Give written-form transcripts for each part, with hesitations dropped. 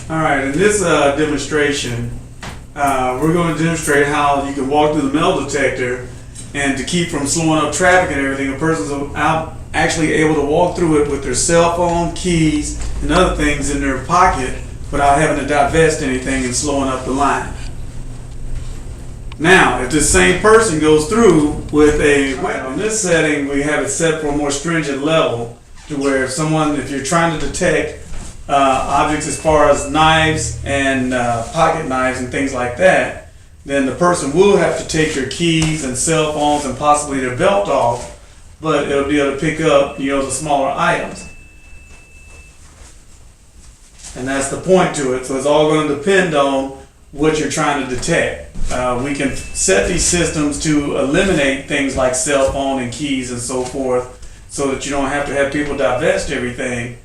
All right, in this demonstration, we're going to demonstrate how you can walk through the metal detector, and to keep from slowing up traffic and everything, a person's actually able to walk through it with their cell phone, keys, and other things in their pocket without having to divest anything and slowing up the line. Now, if this same person goes through with a weapon, in this setting we have it set for a more stringent level, to where if you're trying to detect objects as far as knives and pocket knives and things like that, then the person will have to take their keys and cell phones and possibly their belt off, but it'll be able to pick up, the smaller items. And that's the point to it. So it's all going to depend on what you're trying to detect. We can set these systems to eliminate things like cell phone and keys and so forth, so that you don't have to have people divest everything.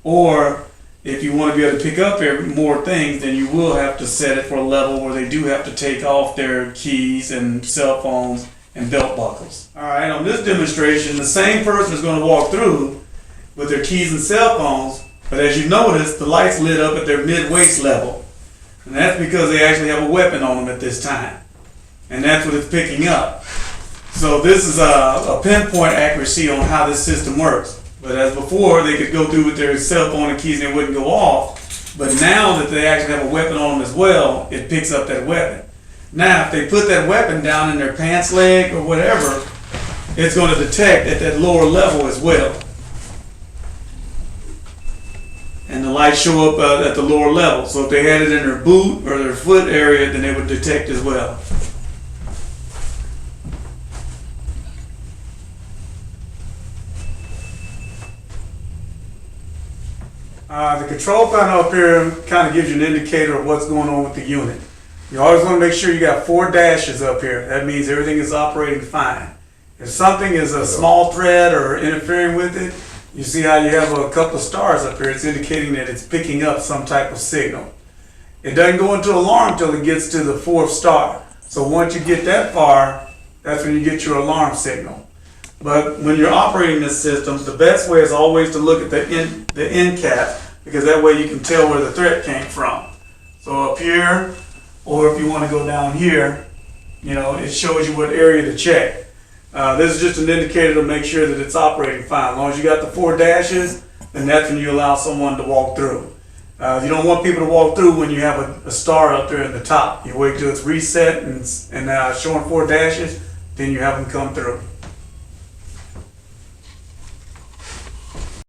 Or if you want to be able to pick up more things, then you will have to set it for a level where they do have to take off their keys and cell phones and belt buckles. All right, on this demonstration, the same person is going to walk through with their keys and cell phones, but as you notice, the lights lit up at their mid-waist level. And that's because they actually have a weapon on them at this time. And that's what it's picking up. So this is a pinpoint accuracy on how this system works. But as before, they could go through with their cell phone and keys and they wouldn't go off. But now that they actually have a weapon on them as well, it picks up that weapon. Now, if they put that weapon down in their pants leg or whatever, it's going to detect at that lower level as well. And the lights show up at the lower level. So if they had it in their boot or their foot area, then they would detect as well. The control panel up here kind of gives you an indicator of what's going on with the unit. You always want to make sure you got 4 dashes up here. That means everything is operating fine. If something is a small thread or interfering with it, you see how you have a couple of stars up here. It's indicating that it's picking up some type of signal. It doesn't go into alarm until it gets to the 4th star. So once you get that far, that's when you get your alarm signal. But when you're operating this system, the best way is always to look at the end cap, because that way you can tell where the threat came from. So up here, or if you want to go down here, it shows you what area to check. This is just an indicator to make sure that it's operating fine. As long as you got the 4 dashes, then that's when you allow someone to walk through. You don't want people to walk through when you have a star up there at the top. You wait till it's reset and showing 4 dashes, then you have them come through.